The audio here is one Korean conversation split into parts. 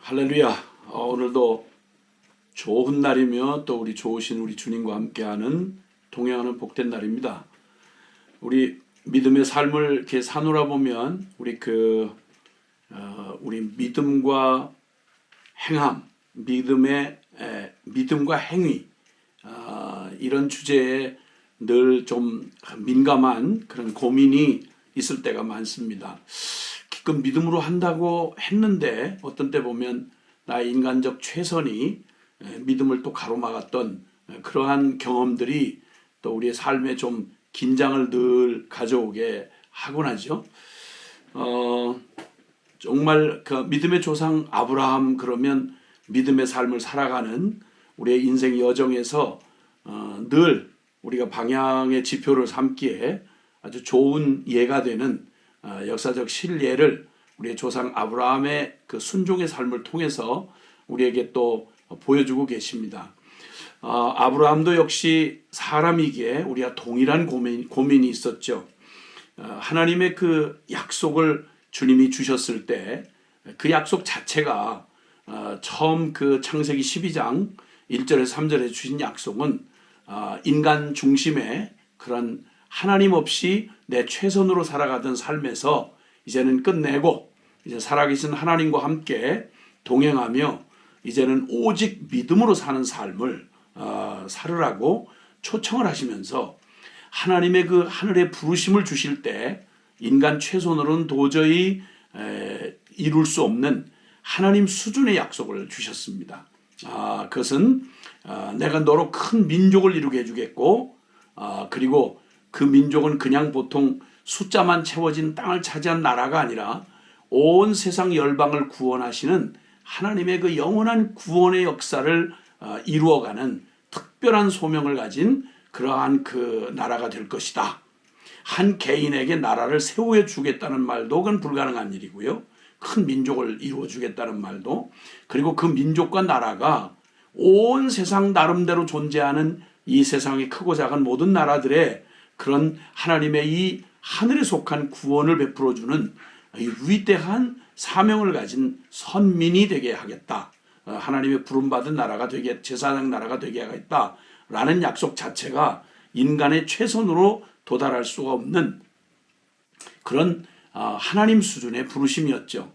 할렐루야. 오늘도 좋은 날이며 또 우리 좋으신 우리 주님과 함께하는 동행하는 복된 날입니다. 우리 믿음의 삶을 이렇게 사노라 보면 우리 믿음과 행함, 믿음과 행위 이런 주제에 늘 좀 민감한 그런 고민이 있을 때가 많습니다. 기껏 믿음으로 한다고 했는데 어떤 때 보면 나의 인간적 최선이 믿음을 또 가로막았던 그러한 경험들이 또 우리의 삶에 좀 긴장을 늘 가져오게 하곤 하죠. 정말 그 믿음의 조상 아브라함 그러면 믿음의 삶을 살아가는 우리의 인생 여정에서 늘 우리가 방향의 지표를 삼기에 아주 좋은 예가 되는 역사적 실예를 우리의 조상 아브라함의 그 순종의 삶을 통해서 우리에게 또 보여주고 계십니다. 아브라함도 역시 사람이기에 우리가 동일한 고민이 있었죠. 하나님의 그 약속을 주님이 주셨을 때 그 약속 자체가 처음 그 창세기 12장 1절에서 3절에 주신 약속은 인간 중심의 그런 하나님 없이 내 최선으로 살아가던 삶에서 이제는 끝내고 이제 살아계신 하나님과 함께 동행하며 이제는 오직 믿음으로 사는 삶을 살으라고 초청을 하시면서 하나님의 그 하늘의 부르심을 주실 때 인간 최선으로는 도저히 이룰 수 없는 하나님 수준의 약속을 주셨습니다. 그것은 내가 너로 큰 민족을 이루게 해주겠고 그리고 그 민족은 그냥 보통 숫자만 채워진 땅을 차지한 나라가 아니라 온 세상 열방을 구원하시는 하나님의 그 영원한 구원의 역사를 이루어가는 특별한 소명을 가진 그러한 그 나라가 될 것이다. 한 개인에게 나라를 세워 주겠다는 말도 그건 불가능한 일이고요. 큰 민족을 이루어 주겠다는 말도, 그리고 그 민족과 나라가 온 세상 나름대로 존재하는 이 세상의 크고 작은 모든 나라들의 그런 하나님의 이 하늘에 속한 구원을 베풀어주는 이 위대한 사명을 가진 선민이 되게 하겠다. 하나님의 부름받은 나라가 되게, 제사장 나라가 되게 하겠다라는 약속 자체가 인간의 최선으로 도달할 수가 없는 그런 하나님 수준의 부르심이었죠.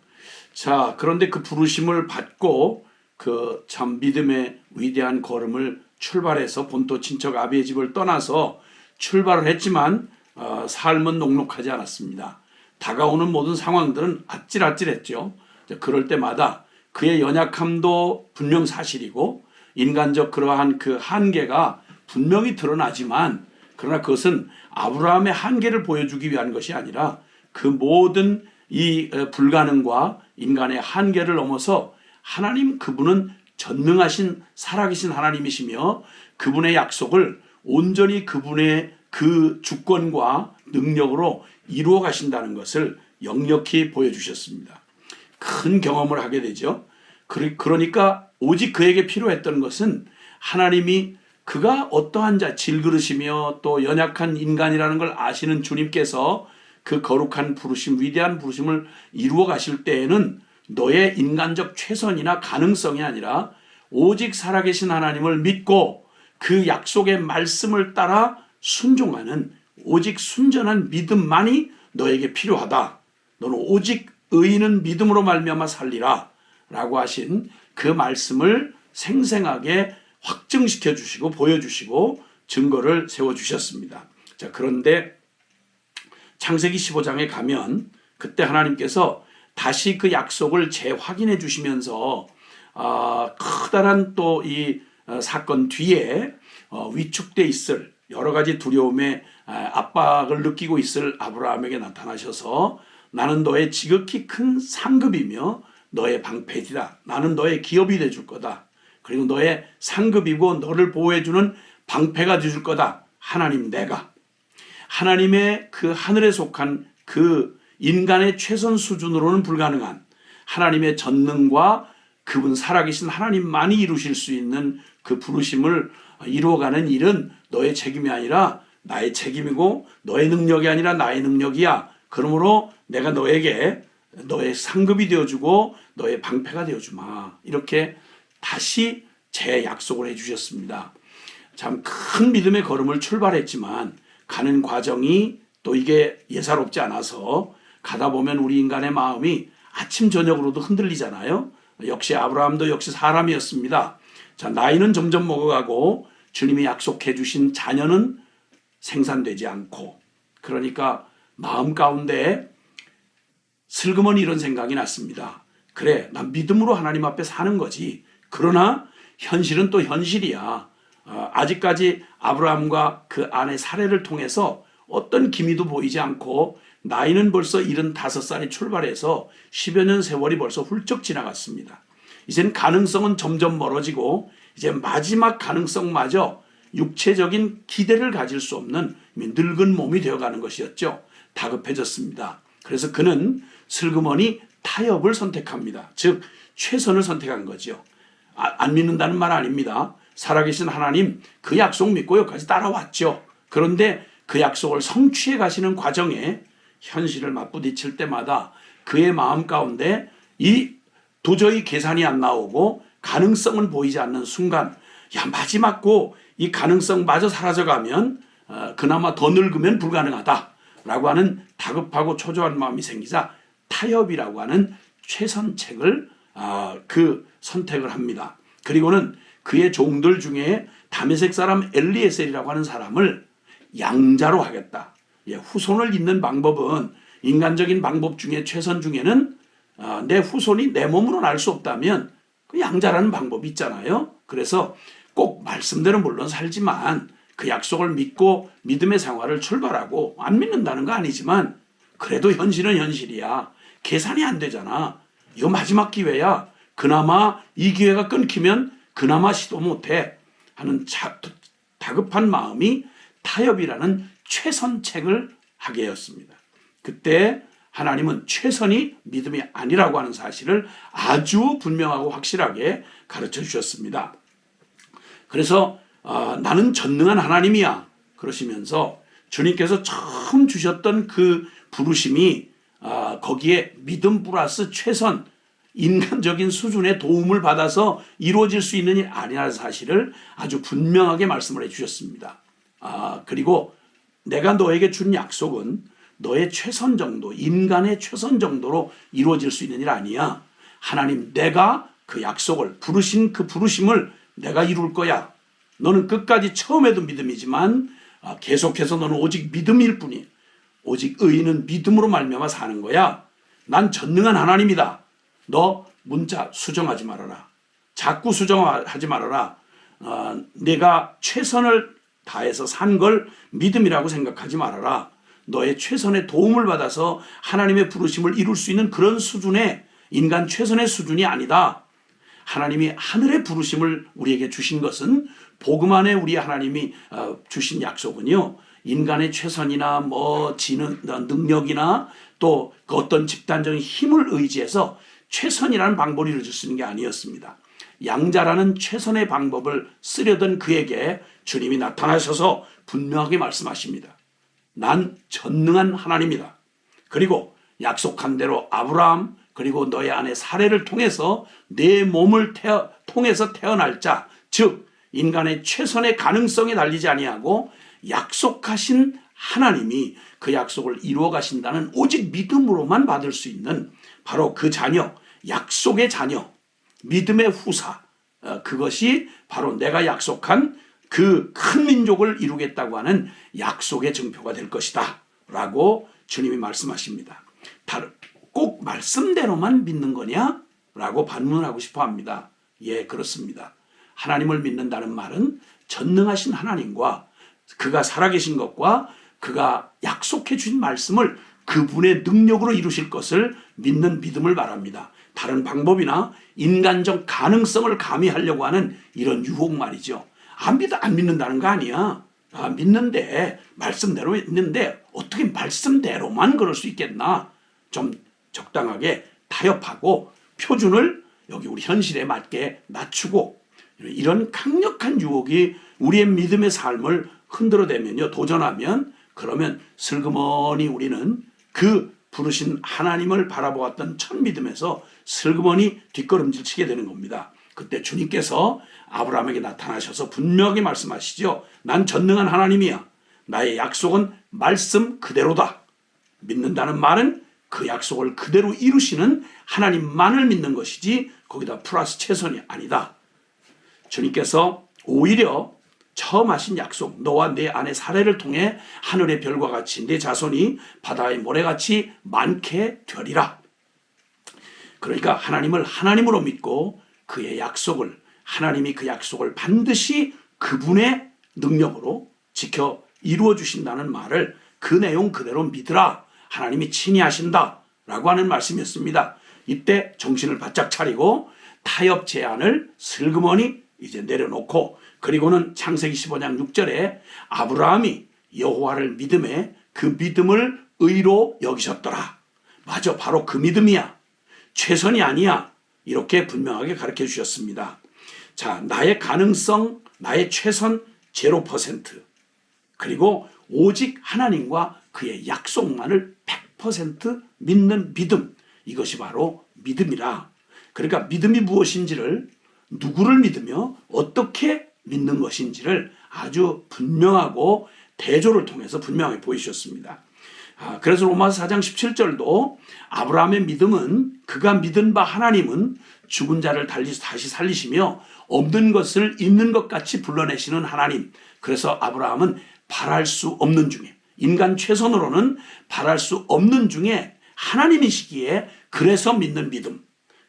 자, 그런데 그 부르심을 받고 그 참 믿음의 위대한 걸음을 출발해서 본토 친척 아비의 집을 떠나서 출발을 했지만 삶은 녹록하지 않았습니다. 다가오는 모든 상황들은 아찔아찔했죠. 그럴 때마다 그의 연약함도 분명 사실이고 인간적 그러한 그 한계가 분명히 드러나지만 그러나 그것은 아브라함의 한계를 보여주기 위한 것이 아니라 그 모든 이 불가능과 인간의 한계를 넘어서 하나님 그분은 전능하신 살아계신 하나님이시며 그분의 약속을 온전히 그분의 그 주권과 능력으로 이루어 가신다는 것을 역력히 보여주셨습니다. 큰 경험을 하게 되죠. 그러니까 오직 그에게 필요했던 것은 하나님이 그가 어떠한 자, 질그릇이며 또 연약한 인간이라는 걸 아시는 주님께서 그 거룩한 부르심, 위대한 부르심을 이루어 가실 때에는 너의 인간적 최선이나 가능성이 아니라 오직 살아계신 하나님을 믿고 그 약속의 말씀을 따라 순종하는 오직 순전한 믿음만이 너에게 필요하다. 너는 오직 의인은 믿음으로 말미암아 살리라 라고 하신 그 말씀을 생생하게 확증시켜 주시고 보여주시고 증거를 세워주셨습니다. 자, 그런데 창세기 15장에 가면 그때 하나님께서 다시 그 약속을 재확인해 주시면서 커다란 또 이 사건 뒤에 위축돼 있을 여러 가지 두려움에 압박을 느끼고 있을 아브라함에게 나타나셔서 나는 너의 지극히 큰 상급이며 너의 방패이다. 나는 너의 기업이 되줄 거다. 그리고 너의 상급이고 너를 보호해주는 방패가 되줄 거다. 하나님 내가. 하나님의 그 하늘에 속한 그 인간의 최선 수준으로는 불가능한 하나님의 전능과 그분 살아계신 하나님만이 이루실 수 있는 그 부르심을 이루어가는 일은 너의 책임이 아니라 나의 책임이고 너의 능력이 아니라 나의 능력이야. 그러므로 내가 너에게 너의 상급이 되어주고 너의 방패가 되어주마. 이렇게 다시 재약속을 해주셨습니다. 참 큰 믿음의 걸음을 출발했지만 가는 과정이 또 이게 예사롭지 않아서 가다 보면 우리 인간의 마음이 아침 저녁으로도 흔들리잖아요. 역시 아브라함도 역시 사람이었습니다. 자, 나이는 점점 먹어가고 주님이 약속해 주신 자녀는 생산되지 않고, 그러니까 마음 가운데 슬그머니 이런 생각이 났습니다. 그래, 난 믿음으로 하나님 앞에 사는 거지. 그러나 현실은 또 현실이야. 아직까지 아브라함과 그 아내 사례를 통해서 어떤 기미도 보이지 않고 나이는 벌써 75살에 출발해서 10여 년 세월이 벌써 훌쩍 지나갔습니다. 이제는 가능성은 점점 멀어지고 이제 마지막 가능성마저 육체적인 기대를 가질 수 없는 늙은 몸이 되어가는 것이었죠. 다급해졌습니다. 그래서 그는 슬그머니 타협을 선택합니다. 즉 최선을 선택한 거죠. 안 믿는다는 말 아닙니다. 살아계신 하나님 그 약속 믿고 여기까지 따라왔죠. 그런데 그 약속을 성취해 가시는 과정에 현실을 맞부딪힐 때마다 그의 마음 가운데 이 도저히 계산이 안 나오고 가능성은 보이지 않는 순간, 야, 마지막고 이 가능성마저 사라져가면 그나마 더 늙으면 불가능하다라고 하는 다급하고 초조한 마음이 생기자 타협이라고 하는 최선책을 그 선택을 합니다. 그리고는 그의 종들 중에 다메섹 사람 엘리에셀이라고 하는 사람을 양자로 하겠다. 후손을 잇는 방법은 인간적인 방법 중에 최선 중에는 내 후손이 내 몸으로 날 수 없다면 그 양자라는 방법이 있잖아요. 그래서 꼭 말씀대로 물론 살지만 그 약속을 믿고 믿음의 생활을 출발하고, 안 믿는다는 거 아니지만 그래도 현실은 현실이야. 계산이 안 되잖아. 이거 마지막 기회야. 그나마 이 기회가 끊기면 그나마 시도 못해 하는 다급한 마음이 타협이라는 최선책을 하게 되었습니다. 그때 하나님은 최선이 믿음이 아니라고 하는 사실을 아주 분명하고 확실하게 가르쳐 주셨습니다. 그래서 나는 전능한 하나님이야 그러시면서 주님께서 처음 주셨던 그 부르심이 거기에 믿음 플러스 최선, 인간적인 수준의 도움을 받아서 이루어질 수 있는 일 아니라는 사실을 아주 분명하게 말씀을 해주셨습니다. 그리고 내가 너에게 준 약속은 너의 최선 정도, 인간의 최선 정도로 이루어질 수 있는 일 아니야. 하나님, 내가 그 약속을, 부르신 그 부르심을 내가 이룰 거야. 너는 끝까지 처음에도 믿음이지만 계속해서 너는 오직 믿음일 뿐이야. 오직 의인은 믿음으로 말미암아 사는 거야. 난 전능한 하나님이다. 너 문자 수정하지 말아라. 자꾸 수정하지 말아라. 내가 최선을 다해서 산 걸 믿음이라고 생각하지 말아라. 너의 최선의 도움을 받아서 하나님의 부르심을 이룰 수 있는 그런 수준의, 인간 최선의 수준이 아니다. 하나님이 하늘의 부르심을 우리에게 주신 것은, 복음 안에 우리 하나님이 주신 약속은요, 인간의 최선이나 능력이나 또 그 어떤 집단적인 힘을 의지해서 최선이라는 방법을 이루어질 수 있는 게 아니었습니다. 양자라는 최선의 방법을 쓰려던 그에게 주님이 나타나셔서 분명하게 말씀하십니다. 난 전능한 하나님이다. 그리고 약속한 대로 아브라함 그리고 너의 아내 사례를 통해서 내 몸을 통해서 태어날 자, 즉 인간의 최선의 가능성에 달리지 아니하고 약속하신 하나님이 그 약속을 이루어 가신다는 오직 믿음으로만 받을 수 있는 바로 그 자녀, 약속의 자녀, 믿음의 후사, 그것이 바로 내가 약속한 그 큰 민족을 이루겠다고 하는 약속의 증표가 될 것이다 라고 주님이 말씀하십니다. 꼭 말씀대로만 믿는 거냐? 라고 반문하고 싶어 합니다. 예, 그렇습니다. 하나님을 믿는다는 말은 전능하신 하나님과 그가 살아계신 것과 그가 약속해 주신 말씀을 그분의 능력으로 이루실 것을 믿는 믿음을 말합니다. 다른 방법이나 인간적 가능성을 가미하려고 하는 이런 유혹 말이죠. 안 믿는다는 거 아니야. 믿는데, 말씀대로 믿는데 어떻게 말씀대로만 그럴 수 있겠나. 좀 적당하게 타협하고 표준을 여기 우리 현실에 맞게 낮추고, 이런 강력한 유혹이 우리의 믿음의 삶을 흔들어대면요, 도전하면, 그러면 슬그머니 우리는 그 부르신 하나님을 바라보았던 첫 믿음에서 슬그머니 뒷걸음질 치게 되는 겁니다. 그때 주님께서 아브라함에게 나타나셔서 분명히 말씀하시죠. 난 전능한 하나님이야. 나의 약속은 말씀 그대로다. 믿는다는 말은 그 약속을 그대로 이루시는 하나님만을 믿는 것이지 거기다 플러스 최선이 아니다. 주님께서 오히려 처음 하신 약속, 너와 내 아내 사레를 통해 하늘의 별과 같이 내 자손이 바다의 모래같이 많게 되리라. 그러니까 하나님을 하나님으로 믿고 그의 약속을, 하나님이 그 약속을 반드시 그분의 능력으로 지켜 이루어 주신다는 말을 그 내용 그대로 믿으라. 하나님이 친히 하신다 라고 하는 말씀이었습니다. 이때 정신을 바짝 차리고 타협 제안을 슬그머니 이제 내려놓고, 그리고는 창세기 15장 6절에 아브라함이 여호와를 믿음에 그 믿음을 의로 여기셨더라. 맞아, 바로 그 믿음이야. 최선이 아니야. 이렇게 분명하게 가르쳐 주셨습니다. 자, 나의 가능성, 나의 최선 0%. 그리고 오직 하나님과 그의 약속만을 100% 믿는 믿음. 이것이 바로 믿음이라. 그러니까 믿음이 무엇인지를, 누구를 믿으며 어떻게 믿는 것인지를 아주 분명하고 대조를 통해서 분명하게 보이셨습니다. 그래서 로마서 4장 17절도 아브라함의 믿음은 그가 믿은 바 하나님은 죽은 자를 다시 살리시며 없는 것을 있는 것 같이 불러내시는 하나님. 그래서 아브라함은 바랄 수 없는 중에, 인간 최선으로는 바랄 수 없는 중에 하나님이시기에 그래서 믿는 믿음,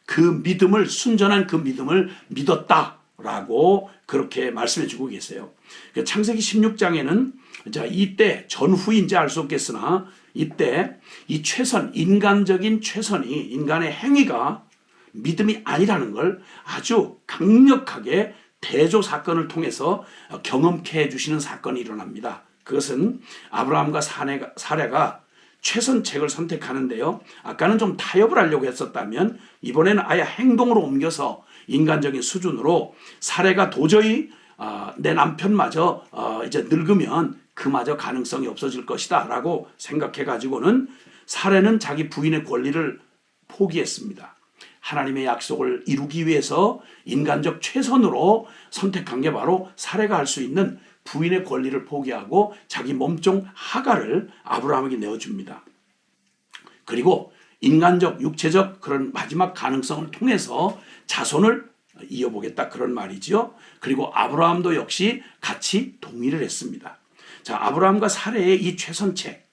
그 믿음을, 순전한 그 믿음을 믿었다라고 그렇게 말씀해 주고 계세요. 창세기 16장에는 자, 이때 전후인지 알 수 없겠으나 이때 이 최선, 인간적인 최선이, 인간의 행위가 믿음이 아니라는 걸 아주 강력하게 대조 사건을 통해서 경험케 해주시는 사건이 일어납니다. 그것은 아브라함과 사레가 최선책을 선택하는데요. 아까는 좀 타협을 하려고 했었다면 이번에는 아예 행동으로 옮겨서 인간적인 수준으로, 사레가 도저히 내 남편마저 이제 늙으면 그마저 가능성이 없어질 것이다 라고 생각해가지고는 사레는 자기 부인의 권리를 포기했습니다. 하나님의 약속을 이루기 위해서 인간적 최선으로 선택한 게 바로 사레가 할 수 있는 부인의 권리를 포기하고 자기 몸종 하갈을 아브라함에게 내어줍니다. 그리고 인간적, 육체적 그런 마지막 가능성을 통해서 자손을 이어보겠다, 그런 말이죠. 그리고 아브라함도 역시 같이 동의를 했습니다. 자, 아브라함과 사레의 이 최선책,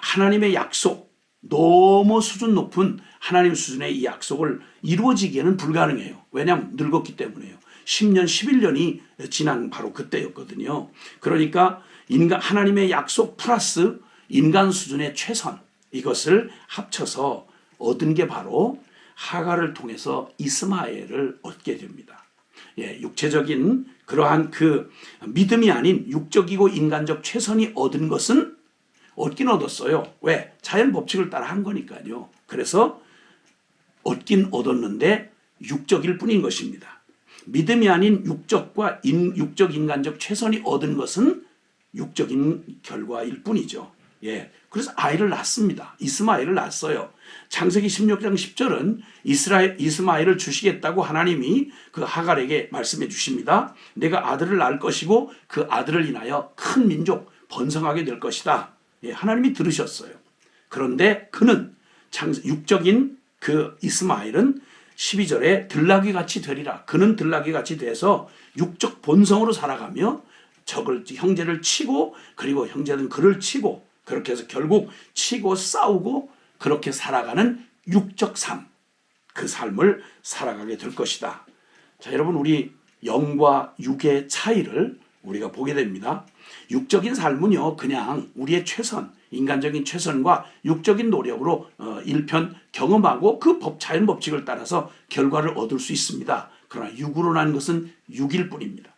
하나님의 약속, 너무 수준 높은 하나님 수준의 이 약속을 이루어지기에는 불가능해요. 왜냐하면 늙었기 때문에요. 10년, 11년이 지난 바로 그때였거든요. 그러니까 하나님의 약속 플러스 인간 수준의 최선, 이것을 합쳐서 얻은 게 바로 하갈을 통해서 이스마엘을 얻게 됩니다. 육체적인 그러한 그 믿음이 아닌 육적이고 인간적 최선이 얻은 것은 얻긴 얻었어요. 왜? 자연 법칙을 따라 한 거니까요. 그래서 얻긴 얻었는데 육적일 뿐인 것입니다. 믿음이 아닌 육적과 육적 인간적 최선이 얻은 것은 육적인 결과일 뿐이죠. 그래서 아이를 낳습니다. 이스마엘을 낳았어요. 창세기 16장 10절은 이스마엘을 주시겠다고 하나님이 그 하갈에게 말씀해 주십니다. 내가 아들을 낳을 것이고 그 아들을 인하여 큰 민족 번성하게 될 것이다. 하나님이 들으셨어요. 그런데 그는 육적인 그 이스마엘은 12절에 들나귀 같이 되리라. 그는 들나귀 같이 돼서 육적 본성으로 살아가며 형제를 치고, 그리고 형제는 그를 치고, 그렇게 해서 결국 치고 싸우고 그렇게 살아가는 육적 삶, 그 삶을 살아가게 될 것이다. 자, 여러분, 우리 영과 육의 차이를 우리가 보게 됩니다. 육적인 삶은요, 그냥 우리의 최선, 인간적인 최선과 육적인 노력으로 일편 경험하고 그 자연 법칙을 따라서 결과를 얻을 수 있습니다. 그러나 육으로 난 것은 육일 뿐입니다.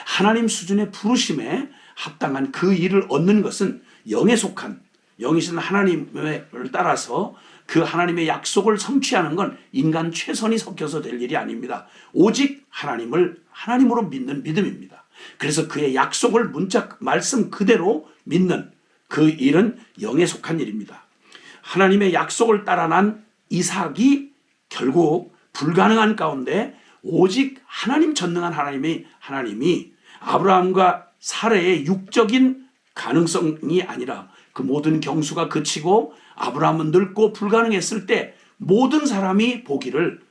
하나님 수준의 부르심에 합당한 그 일을 얻는 것은 영에 속한, 영이신 하나님을 따라서 그 하나님의 약속을 성취하는 건 인간 최선이 섞여서 될 일이 아닙니다. 오직 하나님을 하나님으로 믿는 믿음입니다. 그래서 그의 약속을 말씀 그대로 믿는 그 일은 영에 속한 일입니다. 하나님의 약속을 따라 난 이삭이 결국 불가능한 가운데 오직 하나님 전능한 하나님이 아브라함과 사라의 육적인 가능성이 아니라 그 모든 경수가 그치고 아브라함은 늙고 불가능했을 때 모든 사람이 보기를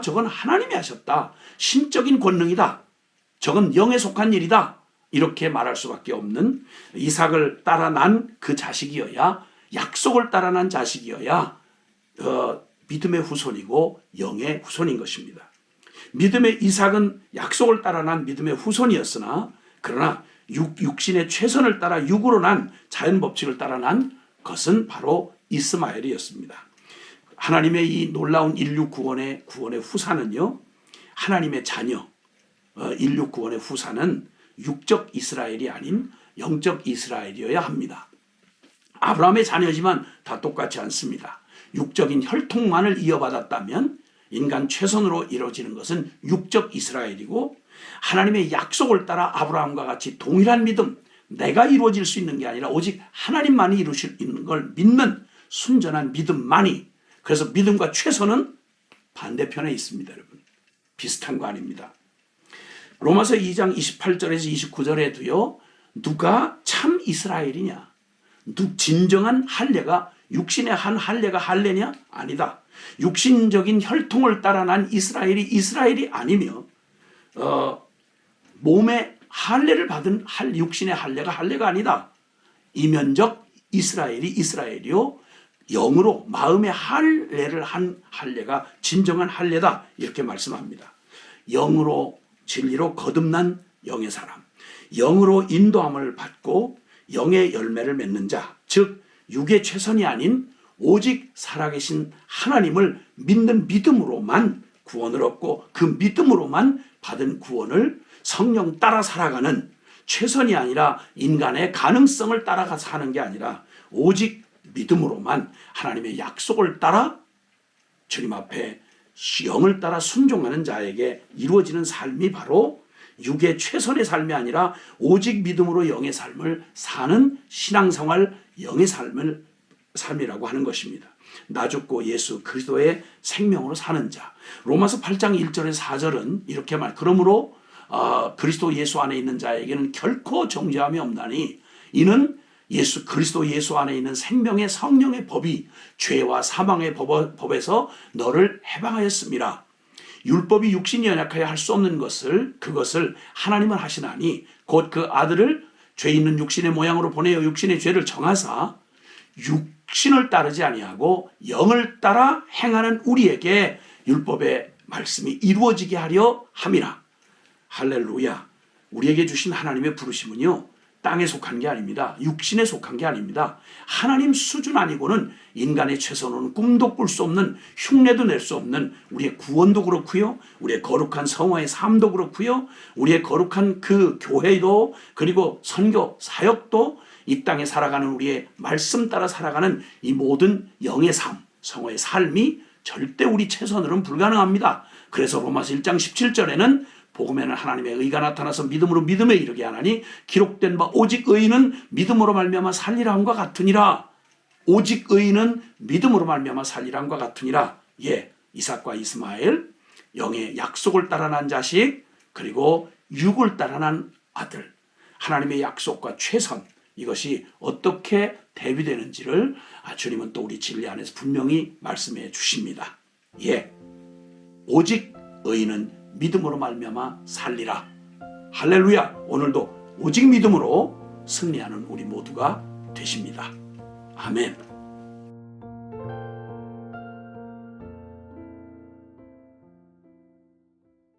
저건 하나님이 하셨다. 신적인 권능이다. 저건 영에 속한 일이다. 이렇게 말할 수밖에 없는 이삭을 따라 난 그 자식이어야 약속을 따라 난 자식이어야 믿음의 후손이고 영의 후손인 것입니다. 믿음의 이삭은 약속을 따라 난 믿음의 후손이었으나 그러나 육신의 최선을 따라 육으로 난 자연 법칙을 따라 난 것은 바로 이스마엘이었습니다. 하나님의 이 놀라운 인류 구원의 후사는요, 하나님의 자녀, 인류 구원의 후사는 육적 이스라엘이 아닌 영적 이스라엘이어야 합니다. 아브라함의 자녀지만 다 똑같지 않습니다. 육적인 혈통만을 이어받았다면 인간 최선으로 이루어지는 것은 육적 이스라엘이고, 하나님의 약속을 따라 아브라함과 같이 동일한 믿음, 내가 이루어질 수 있는 게 아니라 오직 하나님만이 이루실 있는 걸 믿는 순전한 믿음만이, 그래서 믿음과 최선은 반대편에 있습니다. 여러분, 비슷한 거 아닙니다. 로마서 2장 28절에서 29절에도요, 누가 참 이스라엘이냐, 진정한 할례가 육신의 한 할례가 할례냐? 아니다. 육신적인 혈통을 따라 난 이스라엘이 아니며 몸의 할례를 받은 육신의 할례가 아니다. 이면적 이스라엘이요 영으로 마음의 할례를 한 할례가 진정한 할례다. 이렇게 말씀합니다. 영으로 진리로 거듭난 영의 사람, 영으로 인도함을 받고 영의 열매를 맺는 자, 즉 육의 최선이 아닌 오직 살아계신 하나님을 믿는 믿음으로만 구원을 얻고 그 믿음으로만 받은 구원을 성령 따라 살아가는, 최선이 아니라 인간의 가능성을 따라가서 하는 게 아니라 오직 믿음으로만 하나님의 약속을 따라 주님 앞에 영을 따라 순종하는 자에게 이루어지는 삶이 바로 육의 최선의 삶이 아니라 오직 믿음으로 영의 삶을 사는 신앙생활, 영의 삶이라고 하는 것입니다. 나 죽고 예수 그리스도의 생명으로 사는 자. 로마서 8장 1절에서 4절은 이렇게 그러므로 그리스도 예수 안에 있는 자에게는 결코 정죄함이 없나니 이는 그리스도 예수 안에 있는 생명의 성령의 법이 죄와 사망의 법에서 너를 해방하였습니다. 율법이 육신이 연약하여 할 수 없는 그것을 하나님은 하시나니 곧 그 아들을 죄 있는 육신의 모양으로 보내어 육신의 죄를 정하사 육신을 따르지 아니하고 영을 따라 행하는 우리에게 율법의 말씀이 이루어지게 하려 함이라. 할렐루야. 우리에게 주신 하나님의 부르심은요, 땅에 속한 게 아닙니다. 육신에 속한 게 아닙니다. 하나님 수준 아니고는 인간의 최선으로는 꿈도 꿀 수 없는, 흉내도 낼 수 없는 우리의 구원도 그렇고요, 우리의 거룩한 성화의 삶도 그렇고요, 우리의 거룩한 그 교회도, 그리고 선교 사역도, 이 땅에 살아가는 우리의 말씀 따라 살아가는 이 모든 영의 삶, 성화의 삶이 절대 우리 최선으로는 불가능합니다. 그래서 로마서 1장 17절에는 복음에는 하나님의 의가 나타나서 믿음으로 믿음에 이르게 하나니 기록된 바 오직 의인은 믿음으로 말미암아 살리라 함과 같으니라. 오직 의인은 믿음으로 말미암아 살리라 함과 같으니라. 예, 이삭과 이스마엘, 영의 약속을 따라 난 자식, 그리고 육을 따라 난 아들, 하나님의 약속과 최선, 이것이 어떻게 대비되는지를 주님은 또 우리 진리 안에서 분명히 말씀해 주십니다. 예, 오직 의인은 믿음으로 말미암아 살리라. 할렐루야. 오늘도 오직 믿음으로 승리하는 우리 모두가 되십니다. 아멘.